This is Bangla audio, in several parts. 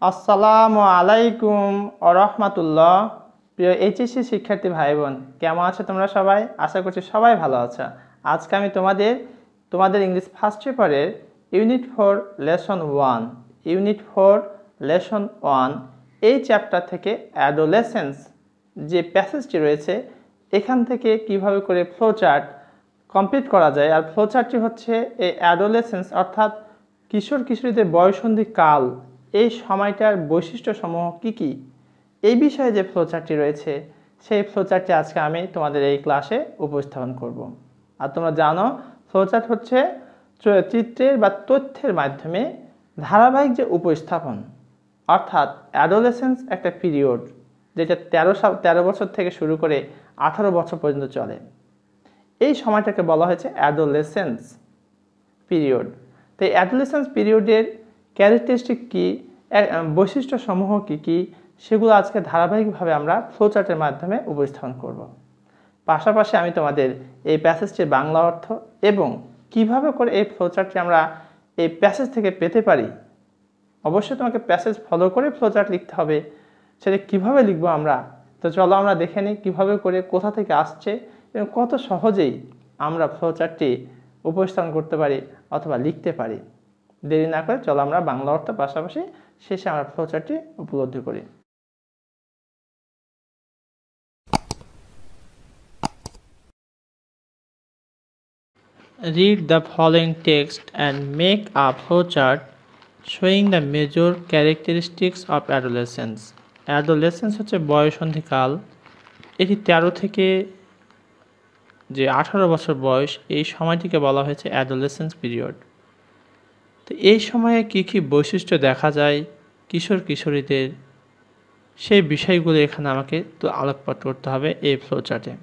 আসসালামু আলাইকুম রাহমাতুল্লাহ। প্রিয় এইচএসসি শিক্ষার্থী ভাই বোন, কেমন আছো তোমরা সবাই? আশা করছি সবাই ভালো আছো। আজকে আমি তোমাদের ইংলিশ ফার্স্ট পেপারের ইউনিট 4 লেসন 1 এই চ্যাপ্টার থেকে অ্যাডোলেসেন্স যে প্যাসেজটি রয়েছে এখান থেকে কিভাবে করে ফ্লোচার্ট কমপ্লিট করা যায়। আর ফ্লোচার্টটি হচ্ছে এই অ্যাডোলেসেন্স অর্থাৎ কিশোর কিশোরীদের বয়ঃসন্ধি কাল, এই সময়টার বৈশিষ্ট্যসমূহ কি কি, এই বিষয়ে যে ফ্লোচার্টটি রয়েছে সেই ফ্লোচার্টটি আজকে আমি তোমাদের এই ক্লাসে উপস্থাপন করব। আর তোমরা জানো ফ্লোচার্ট হচ্ছে চিত্রের বা তথ্যের মাধ্যমে ধারাবাহিক যে উপস্থাপন, অর্থাৎ অ্যাডোলেসেন্স একটা পিরিয়ড যেটা 13 বছর থেকে শুরু করে 18 বছর পর্যন্ত চলে। এই সময়টাকে বলা হয়েছে অ্যাডোলেসেন্স পিরিয়ড। তো এই অ্যাডোলেসেন্স পিরিয়ডের ক্যারেক্টারিস্টিক কী, বৈশিষ্ট্যসমূহ কী কী, সেগুলো আজকে ধারাবাহিকভাবে আমরা ফ্লোচার্টের মাধ্যমে উপস্থাপন করব। পাশাপাশি আমি তোমাদের এই প্যাসেজটির বাংলা অর্থ এবং কিভাবে করে এই ফ্লোচার্টটি আমরা এই প্যাসেজ থেকে পেতে পারি, অবশ্যই তোমাকে প্যাসেজ ফলো করে ফ্লোচার্ট লিখতে হবে। সেটা কিভাবে লিখবো আমরা, তো চলো আমরা দেখে নিই কীভাবে করে, কোথা থেকে আসছে এবং কত সহজেই আমরা ফ্লোচার্টটি উপস্থাপন করতে পারি অথবা লিখতে পারি। দেরি না করে চলো আমরা বাংলা অর্থ পাশাপাশি শেষে আমরা ফ্লোচার্টটি উপলব্ধি করি। Read the following text and make a flowchart showing the major characteristics of adolescence. Adolescence হচ্ছে বয়ঃসন্ধিকাল। এটি 13 থেকে যে 18 বছর বয়স, এই সময়টিকে বলা হয়েছে অ্যাডোলেসেন্স পিরিয়ড। তো এই সময়ে কী কী বৈশিষ্ট্য দেখা যায় কিশোর কিশোরীদের, সেই বিষয়গুলো এখানে আমাকে তো আলোকপাত করতে হবে এই ফ্লোচার্টে।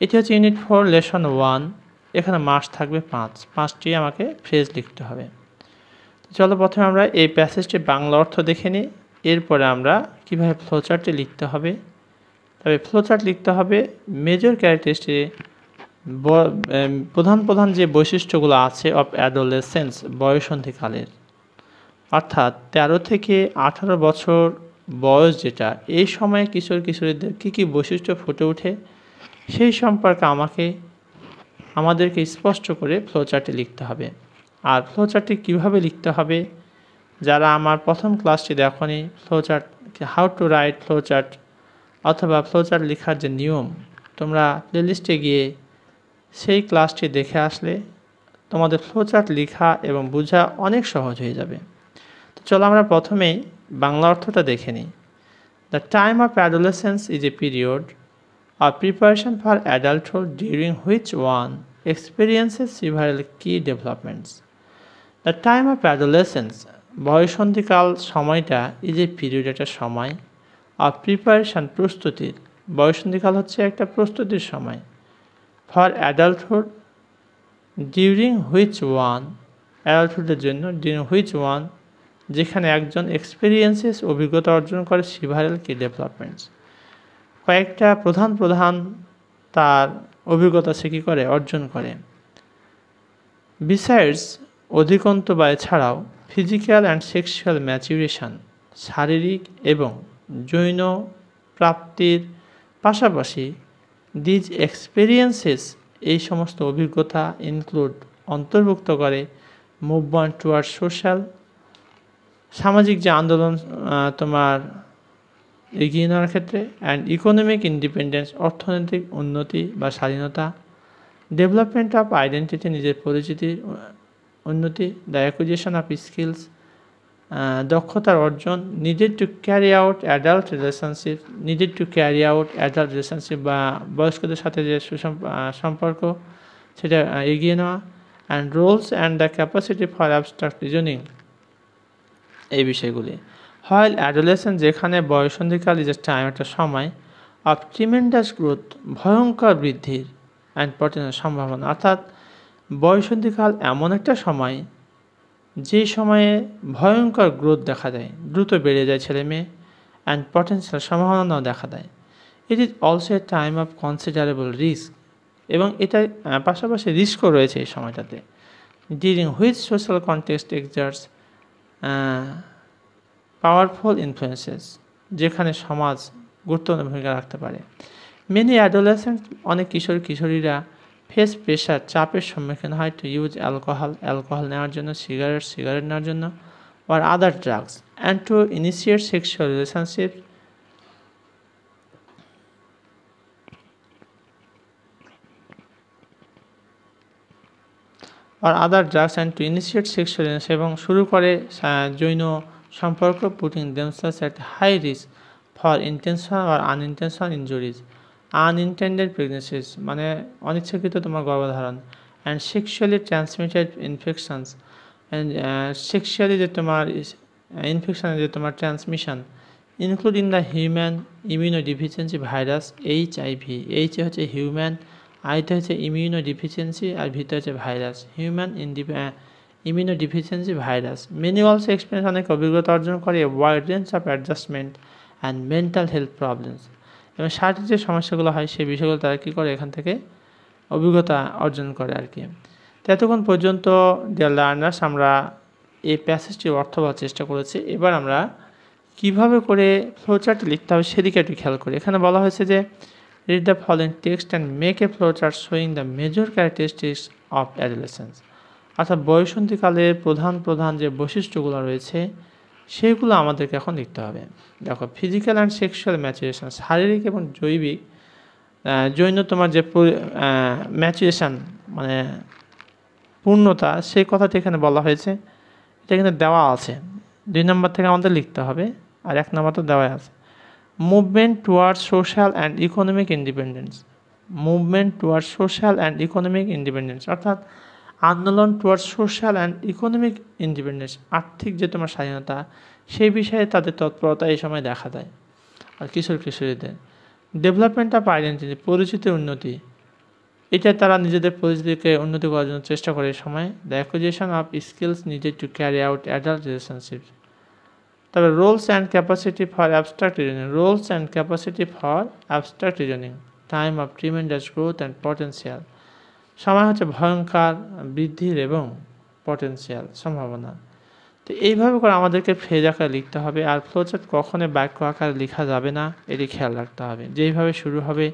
এটি হচ্ছে ইউনিট 4 লেসন 1। এখানে মাস থাকবে 5টি আমাকে ফ্রেজ লিখতে হবে। চলো প্রথমে আমরা এই প্যাসেজটির বাংলা অর্থ দেখে নিই, এরপরে আমরা কীভাবে ফ্লোচার্টটি লিখতে হবে। তবে ফ্লোচার্ট লিখতে হবে মেজর ক্যারেক্টারিস্টিক, প্রধান যে বৈশিষ্ট্যগুলো আছে অফ অ্যাডোলেসেন্স, বয়ঃসন্ধিকালের, অর্থাৎ 13 থেকে 18 বছর বয়স যেটা, এই সময়ে কিশোর কিশোরীদের কী কী বৈশিষ্ট্য ফুটে ওঠে সেই সম্পর্কে আমাদেরকে স্পষ্ট করে ফ্লোচার্টটি লিখতে হবে। আর ফ্লোচার্টটি কীভাবে লিখতে হবে, যারা আমার প্রথম ক্লাসটি দেখোনি, flowchart how to right flowchart অথবা ফ্লোচার্ট লেখার যে নিয়ম, তোমরা প্লেলিস্টে গিয়ে সেই ক্লাসটি দেখে আসলে তোমাদের ফ্লোচার্ট লেখা এবং বোঝা অনেক সহজ হয়ে যাবে। তো চলো আমরা প্রথমেই বাংলা অর্থটা দেখে নিই। The time of adolescence is a period of preparation for adulthood during which one experiences several key developments. The time of adolescence, বয়ঃসন্ধিকাল সময়টা, ইজ এ পিরিয়ড, একটা সময়, অফ প্রিপারেশন, প্রস্তুতির, বয়ঃসন্ধিকাল হচ্ছে একটা প্রস্তুতির সময়, for adulthood, during which one, অ্যাডাল্টহুডের জন্য, ডিউরিং হুইচ ওয়ান, যেখানে একজন এক্সপিরিয়েন্সেস, অভিজ্ঞতা অর্জন করে, সিভারেল কি ডেভেলপমেন্টস, কয়েকটা প্রধান তার অভিজ্ঞতা সে কী করে, অর্জন করে। বিসাইডস, অধিকন্তু বা এছাড়াও, ফিজিক্যাল অ্যান্ড সেক্সুয়াল ম্যাচুরেশন, শারীরিক এবং যৌন প্রাপ্তির পাশাপাশি, দিজ এক্সপিরিয়েন্সেস, এই সমস্ত অভিজ্ঞতা, ইনক্লুড, অন্তর্ভুক্ত করে, মুভমেন্ট টুয়ার্ড সোশ্যাল, সামাজিক যে আন্দোলন তোমার এগিয়ে নেওয়ার ক্ষেত্রে, অ্যান্ড ইকোনমিক ইন্ডিপেন্ডেন্স, অর্থনৈতিক উন্নতি বা স্বাধীনতা, ডেভেলপমেন্ট অফ আইডেন্টিটি, নিজের পরিচিতির উন্নতি, দ্য অ্যাকুইজিশন অফ স্কিলস, দক্ষতার অর্জন, needed to carry out adult relationship বা বয়স্কদের সাথে যে সম্পর্ক সেটা এগিয়ে নেওয়া, and roles and the capacity for abstract reasoning, এই বিষয়গুলি। হোয়াইল অ্যাডোলেসেন্স, যেখানে বয়ঃসন্ধিকাল, ইজ এ টাইম, একটা সময়, অফ ট্রিমেন্ডাস গ্রোথ, ভয়ঙ্কর বৃদ্ধির, অ্যান্ড পটেন্সিয়াল, সম্ভাবনা, অর্থাৎ বয়ঃসন্ধিকাল এমন একটা সময় যে সময়ে ভয়ঙ্কর গ্রোথ দেখা দেয়, দ্রুত বেড়ে যায় ছেলে মেয়ে, অ্যান্ড পটেন্সিয়াল, সম্ভাবনাও দেখা দেয়। It is also a time of considerable risk, এবং এটা পাশাপাশি রিস্কও রয়েছে এই সময়টাতে। During which social context exerts, powerful influences, যেখানে সমাজ গুরুত্বপূর্ণ ভূমিকা রাখতে পারে। মেনি অ্যাডোলেসেন্ট, অনেক কিশোরীরা ফেস প্রেশার, চাপের সম্মুখীন হয় টু ইউজ অ্যালকোহল নেওয়ার জন্য, সিগারেট নেওয়ার জন্য, or other drugs, and to initiate sexual relationships এবং শুরু করে যৌন সম্পর্ক, putting themselves at high risk for intentional or unintentional injuries, unintended pregnancies মানে অনিচ্ছাকৃত তোমার গর্ভধারণ, and sexually transmitted infections, and sexually যে তোমার ইনফেকশনের যে তোমার transmission, including the human immunodeficiency virus, HIV, H হচ্ছে হিউম্যান, আইতে হচ্ছে ইমিউনোডিফিসিয়েন্সি, আর ভিতরে হচ্ছে virus, human immunodeficiency virus. Many also experience, অনেক অভিজ্ঞতা অর্জন করে wide range of adjustment and mental health problems, এবং শারীরিক যে সমস্যাগুলো হয় সেই বিষয়গুলো তারা কী করে এখান থেকে অভিজ্ঞতা অর্জন করে আর কি। তো এতক্ষণ পর্যন্ত ডিয়ার লার্নার্স আমরা এই প্যাসেজটির অর্থ বলার চেষ্টা করেছি। এবার আমরা কিভাবে করে ফ্লোচার্ট লিখতে হবে সেদিকে একটু খেয়াল করি। এখানে বলা হয়েছে যে read the following text and make a flowchart showing the major characteristics of adolescence, অর্থাৎ বয়ঃসন্ধিকালের প্রধান যে বৈশিষ্ট্যগুলো রয়েছে সেগুলো আমাদেরকে এখন লিখতে হবে। দেখো, ফিজিক্যাল অ্যান্ড সেক্সুয়াল ম্যাচুরেশন, শারীরিক এবং যৌন তোমার যে ম্যাচুরেশন মানে পূর্ণতা, সেই কথাটি এখানে বলা হয়েছে। এটা এখানে দেওয়া আছে, 2 নম্বর থেকে আমাদের লিখতে হবে, আর 1 নম্বর তো দেওয়াই আছে। Movement towards social and economic independence, অর্থাৎ আন্দোলন towards social and economic independence, আর্থিক যে তোমার স্বাধীনতা, সেই বিষয়ে তাদের তৎপরতা এই সময় দেখা দেয় আর কিশোরীদের। ডেভেলপমেন্ট অফ আইডেন্টিটি, পরিচিতির উন্নতি, এটা তারা নিজেদের পরিচিতিকে উন্নতি করার জন্য চেষ্টা করে এই সময়। The acquisition of skills needed to carry out adult relationships. তবে roles and capacity for abstract reasoning, time of tremendous growth and potential, সময় হচ্ছে ভয়ঙ্কর বৃদ্ধির এবং পটেন্সিয়াল সম্ভাবনা। তো এইভাবে করে আমাদেরকে ফ্রেজ আকারে লিখতে হবে। আর ফ্লোচার্ট কখনো বাক্য আকারে লেখা যাবে না, এটি খেয়াল রাখতে হবে। যেইভাবে শুরু হবে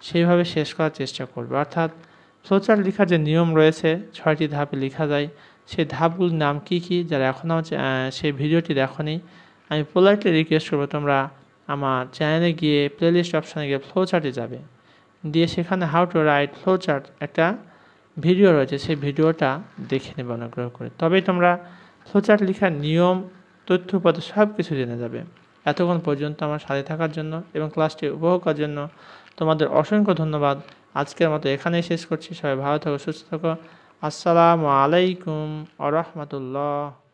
সেইভাবে শেষ করার চেষ্টা করবে। অর্থাৎ ফ্লোচার্ট লেখার যে নিয়ম রয়েছে 6টি ধাপে লেখা যায়, সেই ধাপগুলির নাম কী কী, যারা এখনও সেই ভিডিওটি দেখোনি, আমি পোলাইটলি রিকোয়েস্ট করবো তোমরা আমার চ্যানেলে গিয়ে প্লেলিস্ট অপশানে গিয়ে ফ্লোচার্টে যাবে, দিয়ে সেখানে হাউ টু রাইট ফ্লোচার্ট একটা ভিডিও রয়েছে, সেই ভিডিওটা দেখে নেবে অনুগ্রহ করে। তবেই তোমরা ফ্লোচার্ট লেখার নিয়ম, তথ্যপত্র সব কিছু জেনে যাবে। এতক্ষণ পর্যন্ত আমার সাথে থাকার জন্য এবং ক্লাসটি উপভোগ করার জন্য তোমাদের অসংখ্য ধন্যবাদ। আজকের মতো এখানেই শেষ করছি। সবাই ভালো থাকো, সুস্থ থাকো। আসসালামু আলাইকুম ওয়া রাহমাতুল্লাহ।